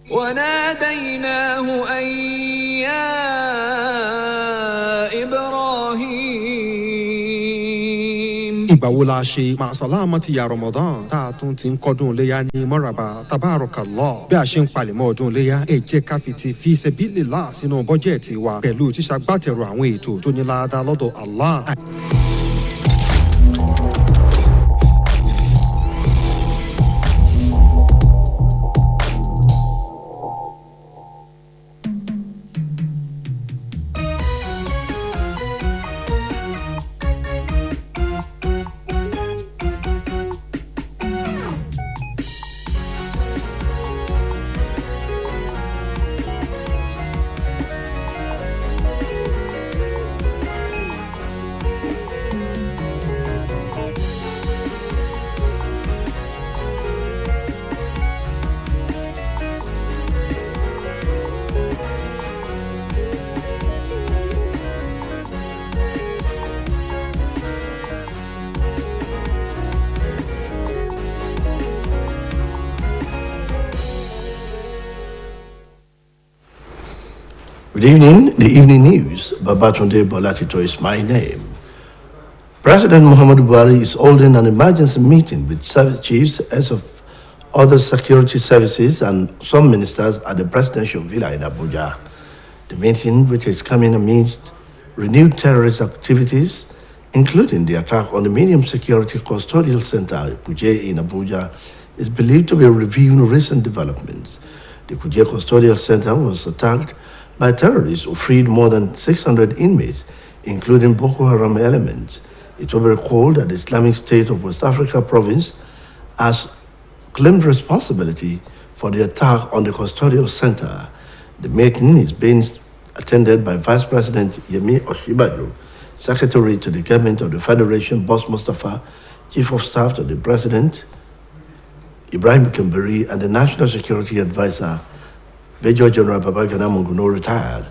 وناديناه أن يا إبراهيم. ìgbà wo la ṣe màsàlámà ti ya Ramadan tá a tún ti ń kọ́dún léyà ní mọ́ràbà tabarakallah bí a ṣe ń palẹ̀mọ́ ọdún léyà ẹ jẹ́ ká fi sabilillah sínú bọ́jẹ̀tì wa pẹ̀lú ṣíṣàgbátẹrù àwọn ètò tó ní láadá lọ́dọ̀ Allah. Good evening. The evening news. Babatunde Bolatito is my name. President Muhammadu Buhari is holding an emergency meeting with service chiefs, heads of other security services, and some ministers at the presidential villa in Abuja. The meeting, which is coming amidst renewed terrorist activities, including the attack on the Medium Security Custodial Center, Kuje, in Abuja, is believed to be reviewing recent developments. The Kuje Custodial Center was attacked by terrorists who freed more than 600 inmates, including Boko Haram elements. It will be recalled that the Islamic State of West Africa province has claimed responsibility for the attack on the custodial center. The meeting is being attended by Vice President Yemi Osinbajo, Secretary to the Government of the Federation, Boss Mustafa, Chief of Staff to the President, Ibrahim Kambari, and the National Security Advisor, Major General Babagana Munguno, retired.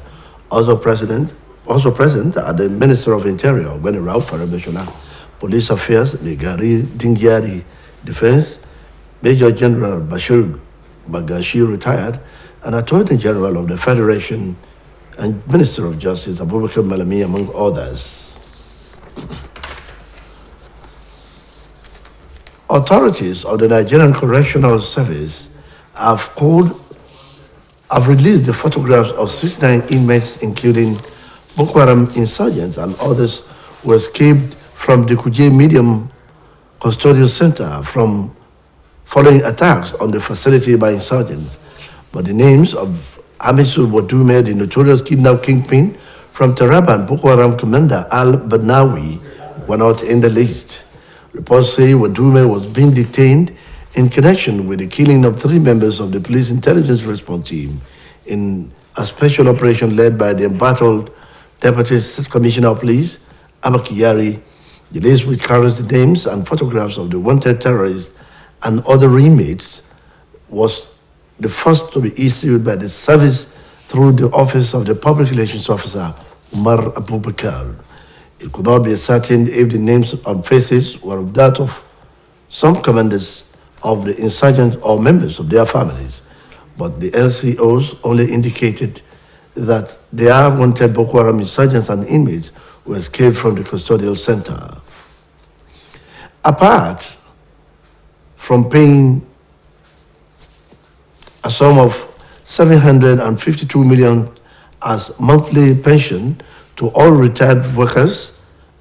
Also present are the Minister of Interior, Gwene Ralph Farabeshola, Police Affairs, Negari Dingyari, Defense, Major General Bashir Bagashi, retired, and Attorney General of the Federation and Minister of Justice, Abubakar Malami, among others. Authorities of the Nigerian Correctional Service have released the photographs of 69 inmates, including Boko Haram insurgents and others who escaped from the Kuje Medium Custodial Center following attacks on the facility by insurgents. But the names of Amisu Wadume, the notorious kidnap kingpin from Taraba, and Boko Haram commander Al-Banawi were not in the list. Reports say Wadume was being detained in connection with the killing of 3 members of the police intelligence response team in a special operation led by the embattled Deputy Commissioner of Police, Abakiyari. The list, which carries the names and photographs of the wanted terrorists and other inmates, was the first to be issued by the service through the Office of the Public Relations Officer, Umar Abubakar. It could not be ascertained if the names and faces were of that of some commanders of the insurgents or members of their families, but the LCOs only indicated that they are wanted Boko Haram insurgents and inmates who escaped from the custodial center. Apart from paying a sum of 752 million as monthly pension to all retired workers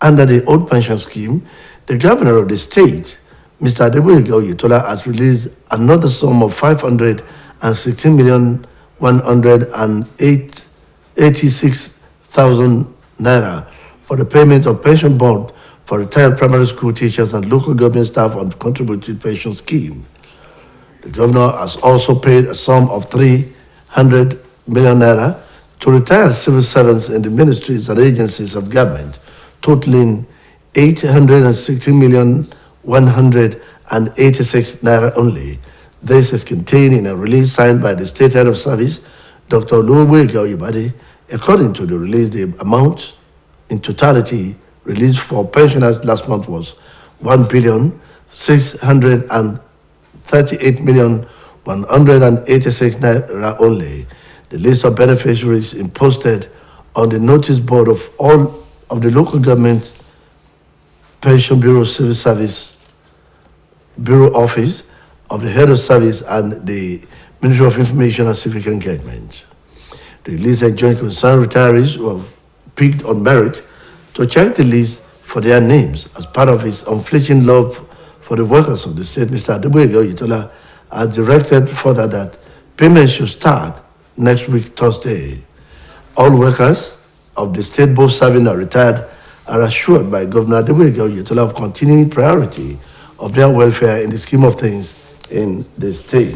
under the old pension scheme, the governor of the state, Mr. Adeboyega Oyetola, has released another sum of 516,186,000 naira for the payment of pension bond for retired primary school teachers and local government staff on contributory pension scheme. The governor has also paid a sum of 300 million naira to retired civil servants in the ministries and agencies of government, totaling 860,186 naira only. This is contained in a release signed by the State Head of Service, Dr. Oluwega Oyebade. According to the release, the amount in totality released for pensioners last month was 1,638,186,000 186 naira only. The list of beneficiaries is posted on the notice board of all of the local government pension bureau, civil service bureau office of the head of service and the Ministry of Information and Civic Engagement. The list enjoined concerned retirees who have picked on merit to check the list for their names as part of his unflinching love for the workers of the state. Mr. Adeboyega Oyetola has directed further that payments should start next week, Thursday. All workers of the state, both serving and retired, are assured by Governor Adeboyega Oyetola of continuing priority of their welfare in the scheme of things in the state.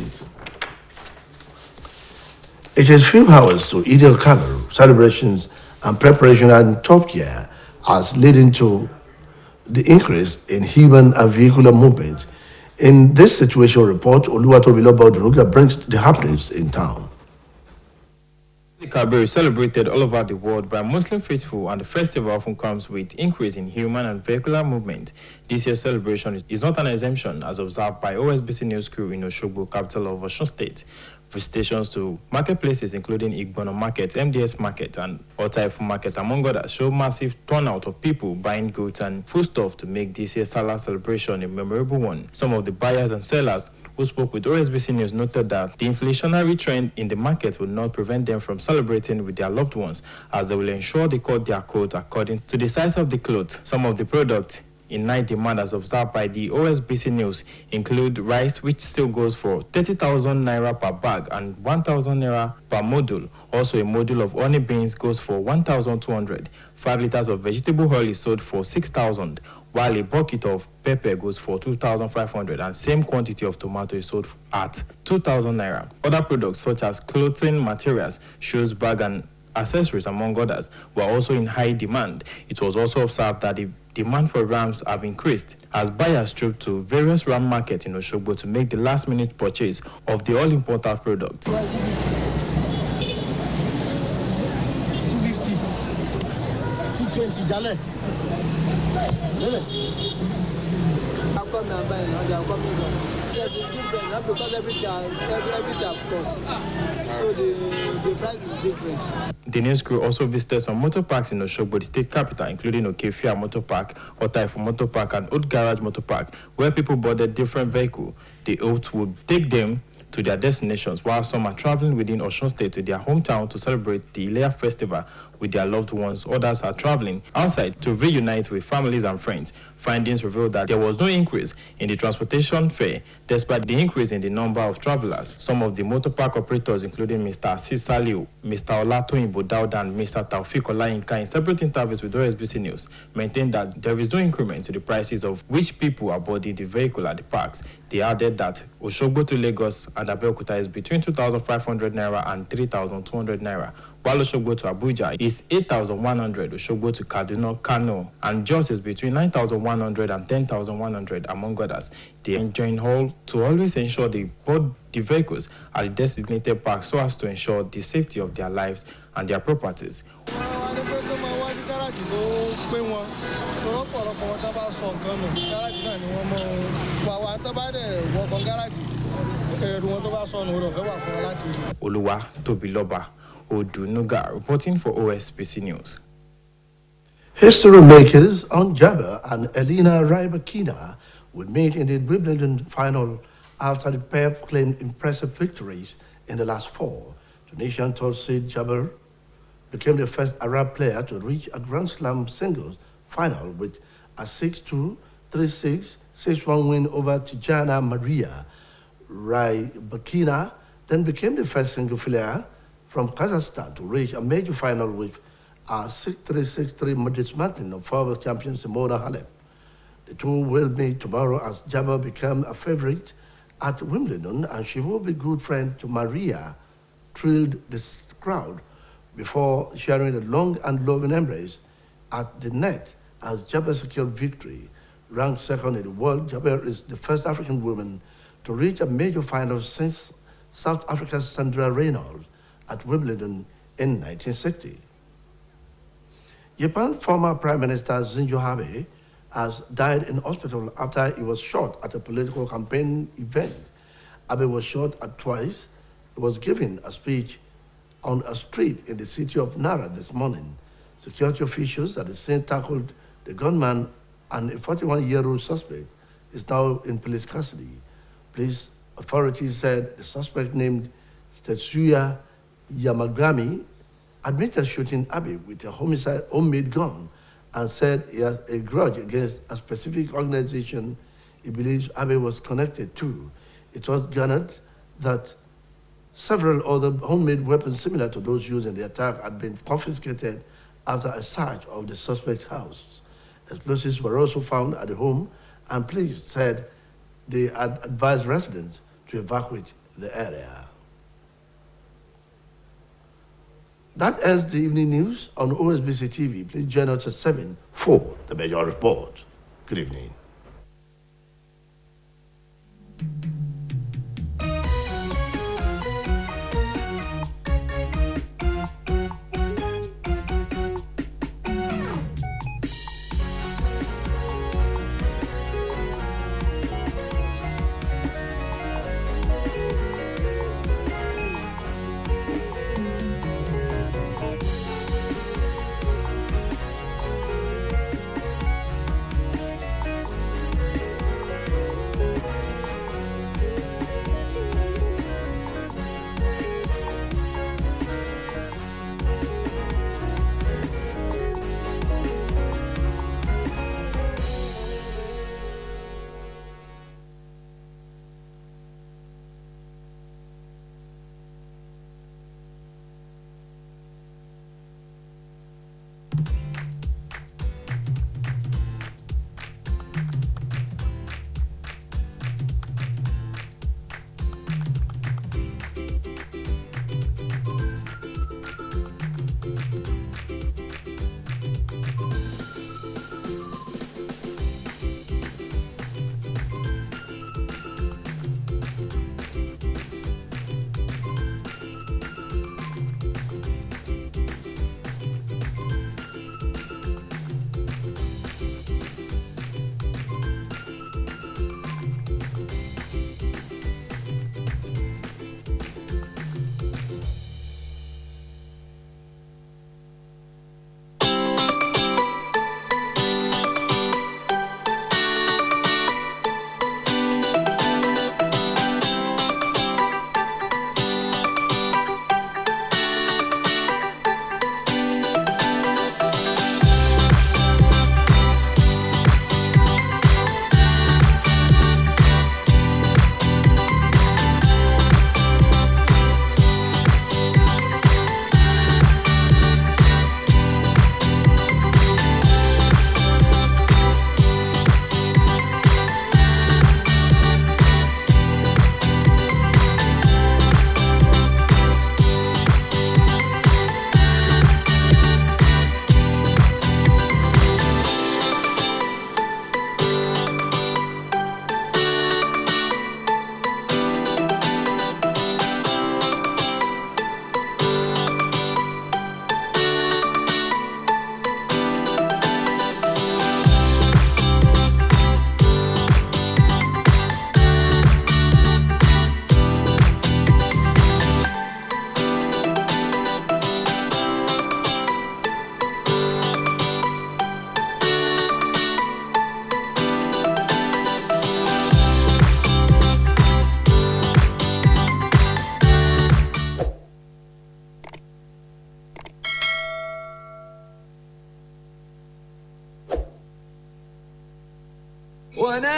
It is few hours to Eid al-Kabir celebrations and preparation are in top gear as leading to the increase in human and vehicular movement. In this situation report, Oluwatobiloba Odunuga brings the happenings in town. The Kabir is celebrated all over the world by Muslim faithful, and the festival often comes with increase in human and vehicular movement. This year's celebration is not an exemption, as observed by OSBC news crew in Oshogbo, capital of Osun State. Visitations to marketplaces including Igbono Market, MDS Market, and Otaifu Market, among others, show massive turnout of people buying goods and foodstuff to make this year's Salah celebration a memorable one. Some of the buyers and sellers who spoke with OSBC News noted that the inflationary trend in the market will not prevent them from celebrating with their loved ones, as they will ensure they cut their coat according to the size of the cloth. Some of the products in night demand, as observed by the OSBC News, include rice, which still goes for 30,000 naira per bag and 1,000 naira per module. Also, a module of honey beans goes for 1,200. 5 liters of vegetable oil is sold for 6,000, while a bucket of pepper goes for 2,500, and same quantity of tomato is sold at 2,000 naira. Other products such as clothing materials, shoes, bag, and accessories, among others, were also in high demand. It was also observed that the demand for rams have increased as buyers trooped to various ram markets in Oshogbo to make the last-minute purchase of the all-important products. 250, 220, Jale. I'm coming and buying now, I'm coming now. Yes, it's different, not because everything of course. So the price is different. The news crew also visited some motor parks in Oshogbo, the state capital, including Okefia Motor Park, Otaifu Motor Park, and Old Garage Motor Park, where people boarded different vehicles. The oath would take them to their destinations, while some are traveling within Osun State to their hometown to celebrate the Ileya festival with their loved ones. Others are traveling outside to reunite with families and friends. Findings revealed that there was no increase in the transportation fare despite the increase in the number of travelers. Some of the motor park operators, including Mr. Assis Saliu, Mr. Olatoyinbo Dauda, and Mr. Taufik Olayinka, in separate interviews with OSBC News, maintained that there is no increment to the prices of which people are boarding the vehicle at the parks. They added that Oshogbo to Lagos and Abeokuta is between 2,500 naira and 3,200 naira, while Oshogbo to Abuja is 8,100, Oshogbo to Kaduna, Kano, and Jos is between 9,100 and 10,100, among others. They enjoin all to always ensure they board the vehicles at the designated park so as to ensure the safety of their lives and their properties. Oluwatobiloba Odunuga reporting for OSBC News. History makers on Jabba and Elena Rybakina will meet in the Wimbledon final after the pair claimed impressive victories in the last four. Tunisian third seed Jabber became the first Arab player to reach a Grand Slam singles final with a 6-2, 3-6, 6-1 win over Tijana Maria. Rybakina then became the first single player from Kazakhstan to reach a major final with a 6-3, 6-3 dismantling of former champion Simona Halep. The two will meet tomorrow as Jabber became a favorite at Wimbledon, and she will be good friend to Maria, thrilled the crowd before sharing a long and loving embrace at the net as Jabber secured victory. Ranked second in the world, Jabber is the first African woman to reach a major final since South Africa's Sandra Reynolds at Wimbledon in 1960. Japan former Prime Minister Shinzo Abe has died in hospital after he was shot at a political campaign event. Abe was shot at twice. He was giving a speech on a street in the city of Nara this morning. Security officials at the scene tackled the gunman, and a 41-year-old suspect is now in police custody. Police authorities said the suspect, named Tetsuya Yamagami, admitted shooting Abe with a homemade gun and said he has a grudge against a specific organization he believes Abe was connected to. It was garnered that several other homemade weapons similar to those used in the attack had been confiscated after a search of the suspect's house. Explosives were also found at the home, and police said they had advised residents to evacuate the area. That ends the evening news on OSBC TV. Please join us at 7 for the major report. Good evening.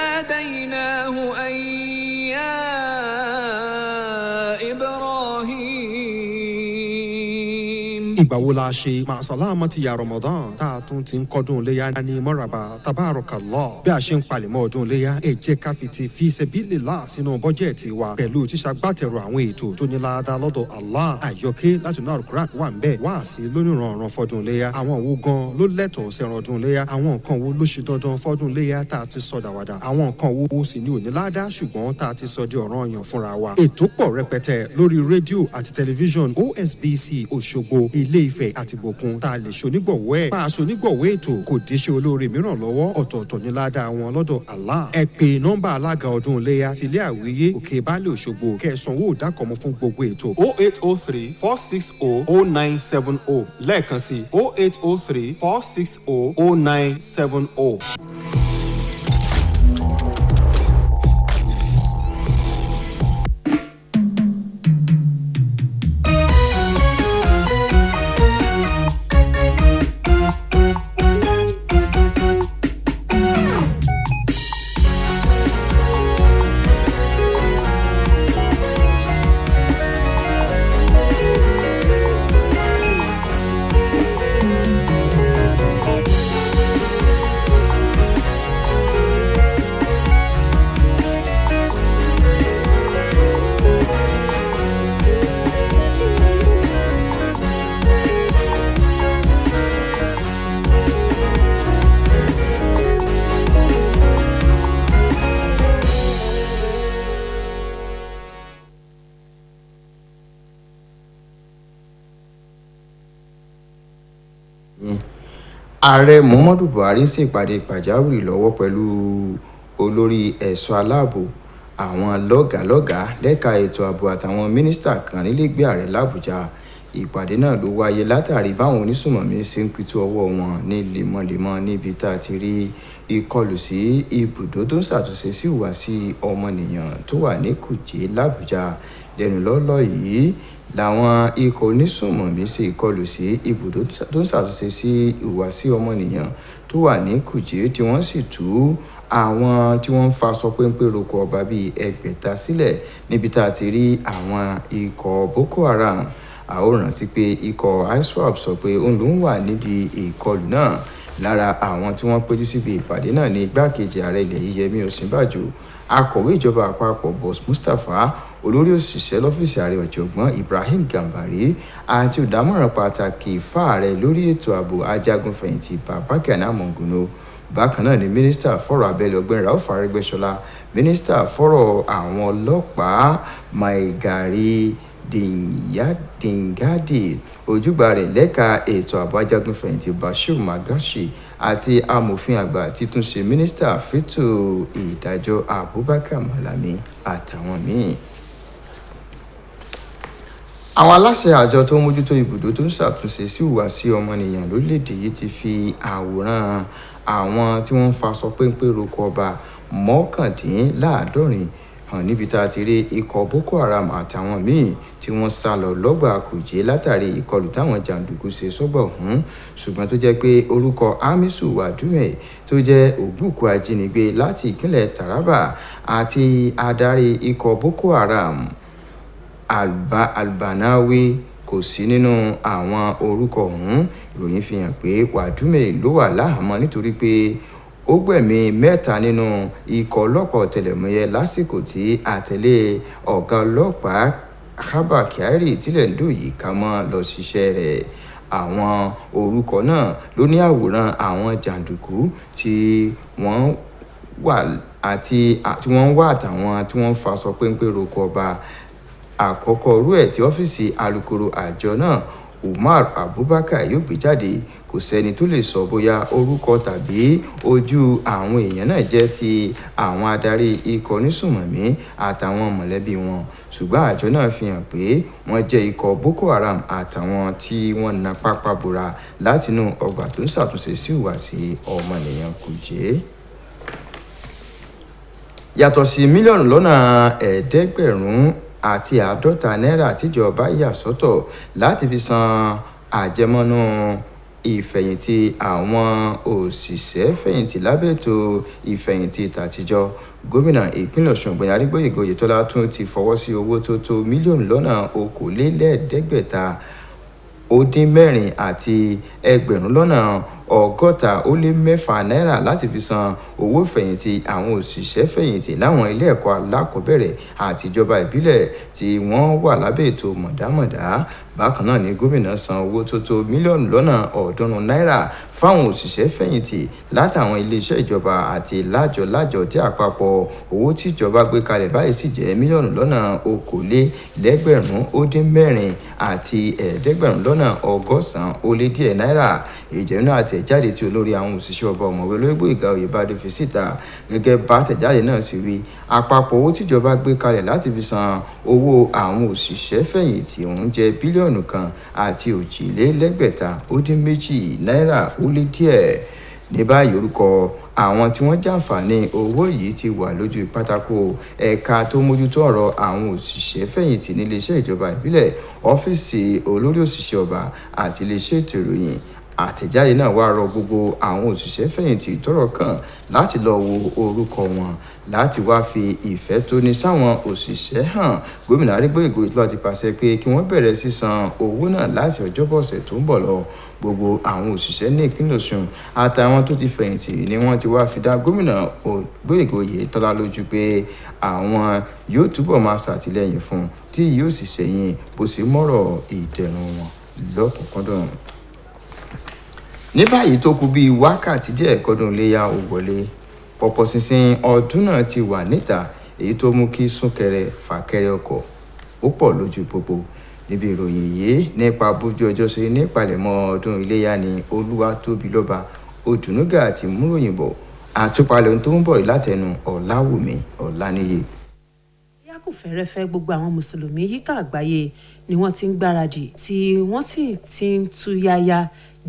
وناديناه أن يا إبراهيم. ìgbà wo la ṣe màsàlámà ti ya Ramadan tá a tún ti ń kọ́dún léyà ní mọ́ràbà tabarakallah. bí a ṣe ń palẹ̀mọ́ ọdún léyà ẹ jẹ́ ká fi ti fi sabilillah sínú bọ́jẹ̀tì wa pẹ̀lú ṣíṣàgbátẹrù àwọn ètò tó ní láadáa lọ́dọ̀ Allah. àyọkẹ́ láti náà Al-Qur'an wà ń bẹ̀ wá sí lónìrànràn fọdún léyà. àwọn wo gan ló lẹ́tọ̀ọ́ sẹ́ran ọdún léyà. àwọn nǹkan wo ló ṣe dandan fọdún léyà tá a ti sọ dàwàdà. àwọn nǹkan wo sì ní òní ládàá ṣùgbọ́n tá a ti sọ di ọ̀ranyàn fúnra wa. ètò pọ̀ rẹpẹtẹ lórí rédíò àti tẹlifíṣàn OSBC Òṣogbo ilé Ifẹ̀ àti Ìbòkun tá a lè ṣonígbọ̀wọ́ ẹ̀. bá a ṣonígbọ̀wọ́ ètò kò díṣẹ́ olóore mìíràn lọ́wọ́ ọ̀tọ̀ọ̀tọ̀ ní ládàá wọn lọ́dọ̀ Allah. ẹ pè nọ́mbà alága ọdún iléyá ti ilé àwíyé òkè baálé Òṣogbo kẹsànwó ìdákọ̀mọ́ fún gbogbo ètò 0803 460 0970 lẹ́ẹ̀kan sí 0803 460 0970. ààrẹ muhammadu buhari ṣèpàdé pàjáwìrì lọ́wọ́ pẹ̀lú olórí ẹ̀ṣọ́ aláàbò àwọn lọ́gàálọ́gàá lẹ́ka ètò ààbò àtàwọn mínísítà kan nílẹ̀ẹ́gbẹ́ ààrẹ làbújá. ìpàdé náà ló wáyé látàrí báwọn onísùmọ̀mí ṣe ń pitú ọwọ́ wọn ní lemọ́lemọ́ níbi tá a ti rí ìkọlù sí ibùdó tó ń ṣàtúnṣe sí ìhùwàsí ọmọnìyàn tó wà ní kùjé làbújá. lẹ́nu lọ́lọ́ yìí làwọn ikọ̀ onísùmọ̀mí ṣe ìkọlù sí ibùdó tó ń ṣàtúnṣe sí ìhùwàsí ọmọnìyàn tó wà ní kùjé tí wọ́n sì tú àwọn tí wọ́n ń faṣọ péńpé roko ọba bíi ẹgbẹ̀ta sílẹ̀ níbi tá a ti rí àwọn ikọ̀ boko haram. a ó rántí pé ikọ̀ iswap sọ pé òun ló ń wà níbi ìkọlù náà. lára àwọn tí wọ́n péjú síbi ìpàdé náà ní igbákejì ààrẹ ilẹ̀ yìí Yẹmí Ọ̀ṣínbàjò, akọ̀wé ìjọba àpapọ̀ Boss Mustapha, olórí òṣìṣẹ́ lọ́fíìsì ààrẹ ọ̀jọ̀gbọ́n Ibrahim Gambari àti olùdámọ̀ràn pàtàkì fáàrẹ lórí ètò ààbò ajagunfẹ̀yìntì Babagana Monguno. bákan náà ni mínísítà fọ́rọ̀ abẹ́lé ọ̀gbẹ́ni Rauf Arẹ́gbẹ́ṣọlá, mínísítà fọ́rọ̀ àwọn ọlọ́pàá Maigari Dingadi, ojúgbà rẹ̀ lẹ́ka ètò ààbò ajagunfẹ̀yìntì Bashir Magashi àti amòfin àgbà títúnṣe mínísítà fẹ́tò ìdájọ́ Abubakar Malami àtàwọn míì. àwọn aláṣẹ àjọ tó ń mójútó ibùdó tó ń ṣàtúnṣe sí ìhùwàsí ọmọnìyàn lórílẹ̀‐èdè yìí ti fi àwòrán àwọn tí wọ́n ń faṣọ péńpé roko ọba 89 hàn níbi tá a ti rí ikọ̀ boko haram àtàwọn míì tí wọ́n sá lọ lọ́gbà kùjé látàrí ìkọlù táwọn jàǹdùkú ṣe sọ́gbà ọ̀hún, ṣùgbọ́n tó jẹ́ pé orúkọ Hamisu Wadume tó jẹ́ ògbúkú ajínigbé láti ìpínlẹ̀ Taraba àti adarí ikọ̀ boko haram Albanawi kò sí nínú àwọn orúkọ ọ̀hún. ìròyìn fi hàn pé Wadume ló wà láhàámọ́ nítorí pé ó gbẹ̀mí 3 nínú ikọ̀ ọlọ́pàá ọ̀tẹlẹ̀múyẹ́ lásìkò tí àtẹ̀lé ọ̀gá ọlọ́pàá Abba Kyari tílẹ̀ ń dùn yìí ká mọ́ lọ ṣiṣẹ́ rẹ̀. àwọn orúkọ náà ló ní àwòrán àwọn jàǹdùkú tí wọ́n wà àtàwọn tí wọ́n ń faṣọ péńpé roko ọba. àkọ́kọ́ rú ẹ̀ tí ọ́fíìsì alukoro àjọ náà Umar Abubakar yóò gbé jáde. kò sẹ́ni tó lè sọ bóyá orúkọ tàbí ojú àwọn èèyàn náà jẹ́ ti àwọn adarí ikọ̀ onísùmọ̀mí àtàwọn mọ̀lẹ́bí wọn, ṣùgbọ́n àjọ náà fi hàn pé wọ́n jẹ́ ikọ̀ Boko Haram àtàwọn tí wọ́n na pápá bora látinú ọgbà tó ń ṣàtúnṣe sí ìhùwàsí ọmọnìyàn Kùjé. yàtọ̀ sí mílíọ̀nù lọ́nà 750 náírà tíjọba yà sọ́tọ̀ láti fi san àjẹmọ́nú ìfẹ̀yìntì àwọn òṣìṣẹ́ fẹ̀yìntì lábẹ́ ètò ìfẹ̀yìntì tàtijọ́, gómìnà ìpínlẹ̀ Ọ̀ṣun Ọ̀gbẹ́ni Adégbóyèga Oyètọ́lá tún ti fọwọ́ sí owó tó tó mílíọ̀nù lọ́nà 2,500 àti ẹgbẹ̀rún lọ́nà 6,646 náírà láti fi san owó fẹ̀yìntì àwọn òṣìṣẹ́ fẹ̀yìntì láwọn ilé ẹ̀kọ́ alákọ̀ọ́bẹ̀rẹ̀ àti ìjọba ìbílẹ̀ tí wọ́n wà lábẹ́ ètò mọ̀dámọ̀dá. Bákan náà ni gómìnà san owó tó tó mílíọ̀nù lọ́nà 300 náírà fáwọn òṣìṣẹ́ fẹ̀yìntì látàwọn iléeṣẹ́ ìjọba àti lájọ tí àpapọ̀ owó tí ìjọba gbé kalẹ̀ báyìí sì jẹ́ mílíọ̀nù lọ́nà 2,484 àti 1,190 náírà. Ìjẹ́nu àtẹ̀jáde tí olórí àwọn òṣìṣẹ́ ọba ọ̀mọ̀wé Olóyègbóyèga Oyèbádé fi síta gẹ́gẹ́ bá àtẹ̀jáde náà sì wí, àpapọ̀ owó tí ìjọba gbé kalẹ̀ láti fi san owó àwọn òṣìṣẹ́ fẹ̀yìntì ọ̀hún jẹ́ bílíọ̀nù kan àti 2,632 náírà ó lé díẹ̀. Ní báyìí orúkọ àwọn tí wọ́n jàǹfààní owó yìí ti wà lójú pátákó ẹ̀ka tó mójútó ọ̀rọ̀ àwọn òṣìṣẹ́ fẹ̀yìntì níléeṣẹ́ ìjọba ìbílẹ̀, ọ́fíìsì olórí òṣìṣẹ́ ọba àti iléeṣẹ́ ètò ìròyìn. Àtẹ̀jáde náà wá rọ gbogbo àwọn òṣìṣẹ́ fẹ̀yìntì tọ́rọ̀ kàn láti lọ wo orúkọ wọn láti wá fi ìfẹ́ tó ní sáwọn òṣìṣẹ́ hàn. Gómìnà Arígbóyèga ti pàṣẹ pé kí wọ́n bẹ̀rẹ̀ sísan owó náà láti ọjọ́bọ̀ ọ̀sẹ̀ tó ń bọ̀ lọ. Gbogbo àwọn òṣìṣẹ́ ní ìpínlẹ̀ Ọ̀ṣun àtàwọn tó ti fẹ̀yìntì ni wọ́n ti wá fi dá gómìnà Gbóyèga Oyètọ́lá lójú pé àwọn yóò túbọ̀ máa ṣàtìlẹ́yìn fún tí yóò sì ṣẹ̀yìn bó ṣe mọ́rọ̀ ìdẹ̀rùn wọn lọ́kùnkúndùn. Ní báyìí tó kù bíi wákàtí díẹ̀ kọ́dún iléyá ó wọlé, pọ̀pọ̀ ṣinṣin ọdún náà ti wà níta, èyí tó mú kí súnkẹrẹ fàkẹrẹ ọkọ̀ ó pọ̀ lójú pópó. Níbi ìròyìn yìí nípa bójú ọjọ́ ṣe ní ìpalẹ̀mọ́ ọdún iléyá ni Olúwatóbilọ́ba Odùnúgà àti múròyìnbó àtúpalẹ̀ ohun tó ń bọ̀ látẹnu Ọláwùmí Ọláníyè. Kò fẹ́rẹ́fẹ́ gbogbo àwọn mùsùlùmí yíká àgbáyé ni wọ́n ti ń gbáradì tí wọ́n sì ti ń tuyaya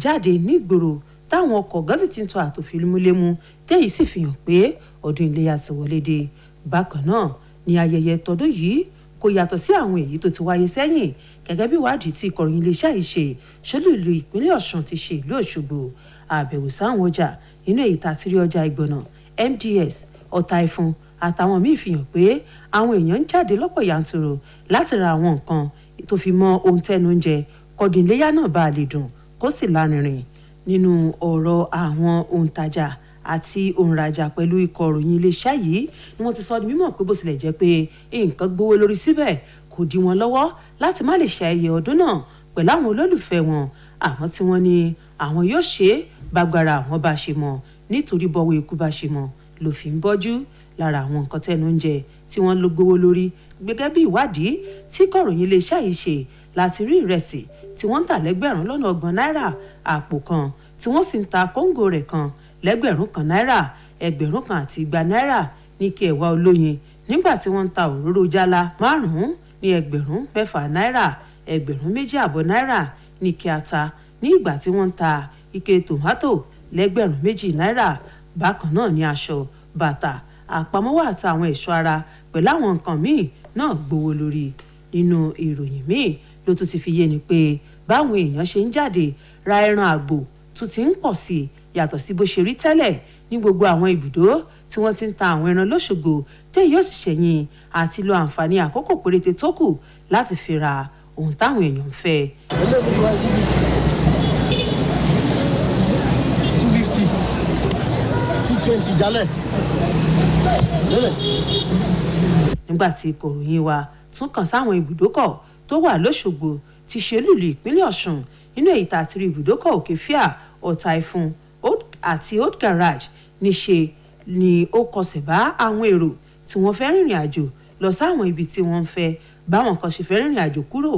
jáde nígboro táwọn ọkọ̀ gọ́sì ti ń tọ́ àtòfilmúlémú téyìí sì fi hàn pé ọdún iléyá ti wọlé dé. Bákan náà ni ayẹyẹ tọdún yìí kò yàtọ̀ sí àwọn èyí tó ti wáyé sẹ́yìn gẹ́gẹ́ bí ìwádìí tí ìkọ̀ròyìn iléeṣẹ́ yìí ṣe ṣolúìlú ìpínlẹ̀ Ọ̀ṣun ti ṣe ìlú Òṣogbo. Àbẹ̀wò sáwọn ọjà nínú èyí tá a ti rí ọjà Ìgbọ̀nà, MDS, Ọ̀tà Ìfún àtàwọn míì fi hàn pé àwọn èèyàn ń jáde lọ́pọ̀ yanturu láti ra àwọn nǹkan tó fi mọ́ ohun tẹ́nu oúnjẹ kọ́dún iléyá náà bá a lè dùn kó sì lárinrin. Nínú ọ̀rọ̀ àwọn òǹtajà àti òǹrajà pẹ̀lú ikọ̀ ìròyìn iléeṣẹ́ yìí ni wọ́n ti sọ di mímọ̀ pé bó tilẹ̀ jẹ́ pé nǹkan gbówó lórí síbẹ̀ kò dí wọn lọ́wọ́ láti má lè ṣe ayẹyẹ ọdún náà pẹ̀lú àwọn olólùfẹ́ wọn, àmọ́ tí wọ́n ní àwọn yóò ṣe é bágbára àwọn bá ṣe mọ́ nítorí bọ́wọ́ ikú bá ṣe mọ́ ló fi ń bọ́jú. Lára àwọn nǹkan tẹ́nu oúnjẹ tí wọ́n ló gbówó lórí gẹ́gẹ́ bí ìwádìí tí kọ̀ròyìn iléeṣẹ́ yìí ṣe láti rí ìrẹsì tí wọ́n ń tà lẹ́gbẹ̀rún lọ́nà 30 náírà àpò kan tí wọ́n sì ń ta kóńgò rẹ̀ kan lẹ́gbẹ̀rún 1 náírà, 1,200 náírà ní kí ẹ̀wà olóyin, nígbà tí wọ́n ń ta òróró jálá 5 ní 6 náírà, 2.5 náírà ní kí ata, ní ìgbà tí wọ́n ń ta ike tòmátò 2 náírà. Bákan náà ní aṣọ, bàtà, àpamọ́wọ́ àtàwọn ẹ̀ṣọ́ ara pẹ̀lú àwọn nǹkan míì náà gbówó lórí. Nínú ìròyìn míì ló tún ti fi yé ni pé báwọn èèyàn ṣe ń jáde ra ẹran àgbò tún ti ń pọ̀ sí i yàtọ̀ sí bó ṣe rí tẹ́lẹ̀ ní gbogbo àwọn ibùdó tí wọ́n ti ń ta àwọn ẹran lóṣogbo tẹ́ yóò sì ṣẹ̀yìn àti lo àǹfààní àkókò péréte tó kù láti fi ra ohun táwọn èèyàn ń fẹ́. 220 jálẹ̀. Nígbà tí ìkòròyìn wa tún kàn sáwọn ibùdókọ̀ tó wà lóṣogbo ti ṣe lùlù ìpínlẹ̀ Ọ̀ṣun nínú èyí tá a ti rí ibùdókọ̀ Òkèfíà, Ọ̀tà Ìfún àti Old Garage níṣe ni ó kọsẹ̀ bá àwọn èrò tí wọ́n fẹ́ rìnrìn àjò lọ sáwọn ibi tí wọ́n ń fẹ́ báwọn kan ṣe fẹ́ rìnrìn àjò kúrò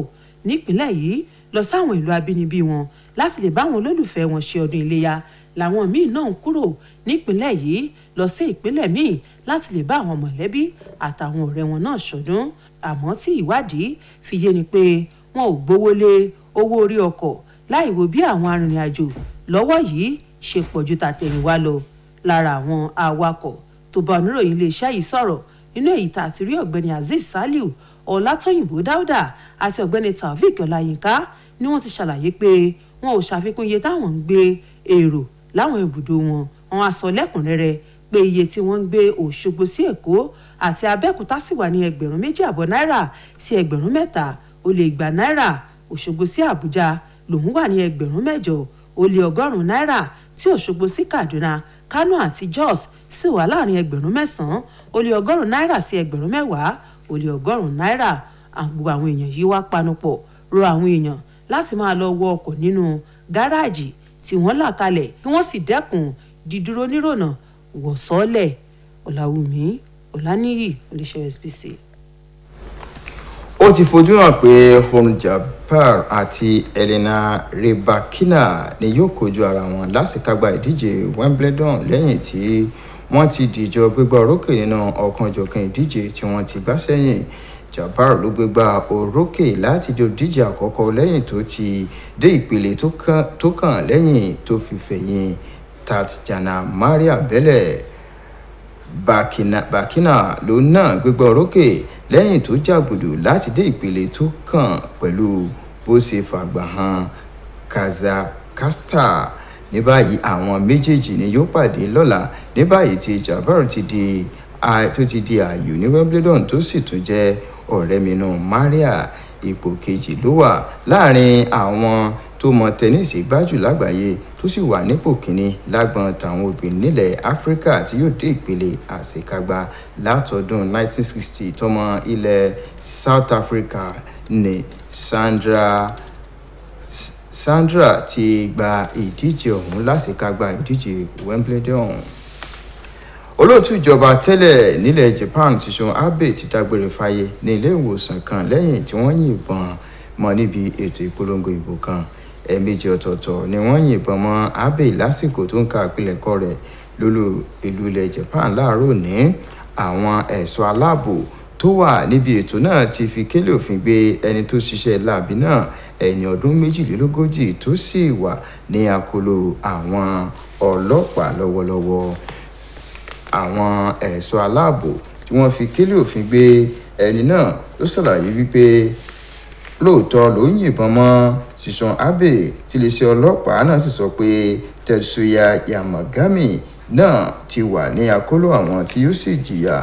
nípínlẹ̀ yìí lọ sáwọn ìlú abínibí wọn láti lè báwọn olólùfẹ́ wọn ṣe ọdún iléyá. Làwọn míì náà ń kúrò nípínlẹ̀ yìí lọ sí ìpínlẹ̀ míì láti lè bá àwọn mọ̀lẹ́bí àtàwọn ọ̀rẹ́ wọn náà ṣọdún. Àmọ́ tí ìwádìí fi yé ni pé wọn ò gbówó lé owó orí ọkọ̀ láì wo bí àwọn arìnrìn-àjò lọ́wọ́ yìí ṣe pọ̀ ju tàtẹ̀yìnwá lọ. Lára àwọn awakọ̀ tó bá oníròyìn iléeṣẹ́ yìí sọ̀rọ̀ nínú èyí tá a ti rí ọ̀gbẹ́ni Azeez Saliu, Ọlátọ́yìnbó Dáúdà àti ọ̀gbẹ́ni Taofik Ọláyínká ni wọ́n ti ṣàlàyé pé wọn ò ṣàfikún iye táwọn ń gbé èrò láwọn ibùdó wọn. Wọ́n á sọ lẹ́kùnrẹ́rẹ́ pé iye tí wọ́n ń gbé Òṣogbo sí Èkó àti Abẹ́òkúta sì wà ní 2,500 náírà sí 3,200 náírà. Òṣogbo sí Àbújá lòun wà ní 8,100 náírà tí Òṣogbo sí Kaduna, Kano àti Jos sì wà láàrin ẹgbẹ̀rún 9 ó lé ọgọ́rùn-ún náírà sí ẹgbẹ̀rún 10 ó lé ọgọ́rùn-ún náírà. Gbogbo àwọn èèyàn yìí wá panupọ̀ rọ àwọn èèyàn láti máa lọ wọ ọkọ̀ nínú gáràjì tí wọ́n là kalẹ̀ kí wọ́n sì dẹ́kun dídúró nírònà wọ̀ sọ́ọ̀lẹ̀. Ọ̀làwùmí Ọ̀làníyì, iléeṣẹ́ OSBC. Ó ti fojú hàn pé Home Jabbar àti Elena Rybakina ni yóò kojú ara wọn lásìkágbá ìdíje Wimbledon lẹ́yìn tí wọ́n ti dìjọ gbégbá orókè nínú ọ̀kanòjọ̀kan ìdíje tí wọ́n ti gbá sẹ́yìn. Jabbar ló gbégbá orókè láti di olùdíje àkọ́kọ́ lẹ́yìn tó ti dé ìpele tó kàn lẹ́yìn tó fi fẹ̀yìn Tatjana Maria Bele. Bakina ló náà gbégbá orókè lẹ́yìn tó jàgùdù láti dé ìpele tó kàn pẹ̀lú bó ṣe fàgbà hàn Kazakhstan. Ní báyìí àwọn méjèèjì ni yóò pàdé lọ́la. Ní báyìí tí Jabbar ti di ààyò ní Wimbledon tó sì tún jẹ́ ọ̀rẹ́ mìíràn Maria. Ipò kejì ló wà láàrin àwọn tó mọ tẹnísì gbájù lágbàáyé tó sì wà nípò kínní lágbọn tàwọn obìnrin nílẹ̀ Áfíríkà tí yóò dé ìpele àṣekágbá látọdún 1960 tọmọ ilẹ̀ South Africa ní Sandra ti gba ìdíje ọ̀hún láṣekágbá ìdíje Wimbledon. Olóòtú ìjọba tẹ́lẹ̀ nílẹ̀ Japan Shinzo Abe ti dágbére fáyé ní ilé ìwòsàn kan lẹ́yìn tí wọ́n yìnbọn mọ́ níbi ètò ìpolongo ìbò kan. Ẹ̀ẹ̀mejì ọ̀tọ̀ọ̀tọ̀ ni wọ́n yìnbọn mọ́ Abe lásìkò tó ń ka àpilẹ̀kọ rẹ̀ lólú ìlú ilẹ̀ Japan láàárọ̀ ní. Àwọn ẹ̀ṣọ́ aláàbò tó wà níbi ètò náà ti fi kélé òfin gbé ẹni tó ṣiṣẹ́ láabi náà, ẹni ọdún 42 tó sì wà ní àkóló àwọn ọlọ́pàá lọ́wọ́lọ́wọ́. Àwọn ẹ̀ṣọ́ aláàbò tí wọ́n fi kélé òfin gbé ẹni náà ló ṣàlàyé wípé lóòótọ́ ló ń yìnbọn mọ́ Shinzo Abe tí iléeṣẹ́ ọlọ́pàá náà sì sọ pé Tetsuya Yamagami náà ti wà ní àkóló àwọn tí yóò sì jìyà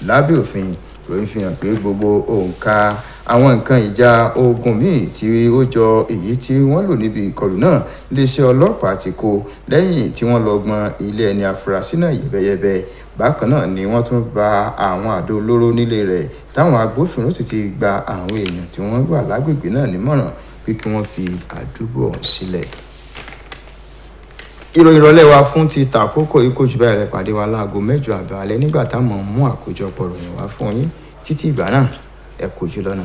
lábẹ́ òfin. Ìròyìn fi hàn pé gbogbo òǹkà àwọn nǹkan ìjà ogun míì tí ó jọ èyí tí wọ́n lò níbi ìkọlù náà iléeṣẹ́ ọlọ́pàá ti kó lẹ́yìn tí wọ́n lọ gbọ́n ilé ẹni afurasí náà yẹ̀bẹ́yẹ̀bẹ́. Bákan náà ni wọ́n tún bá àwọn àdó olóró nílé rẹ̀ táwọn agbófinró sì ti gba àwọn èèyàn tí wọ́n wà lágbègbè náà nímọ̀ràn pé kí wọ́n fi àdúgbò ọ̀hún sílẹ̀. Ìròyìn ìrọ̀lẹ́ wa fún ti tàkókò ìkójú báyìí rẹ̀ pàdé wa láago 8 alẹ́ nígbà táwọn mú àkójọpọ̀ ròyìn wá fún yín. Títí ìgbà náà ẹ kú ojú lọ́nà.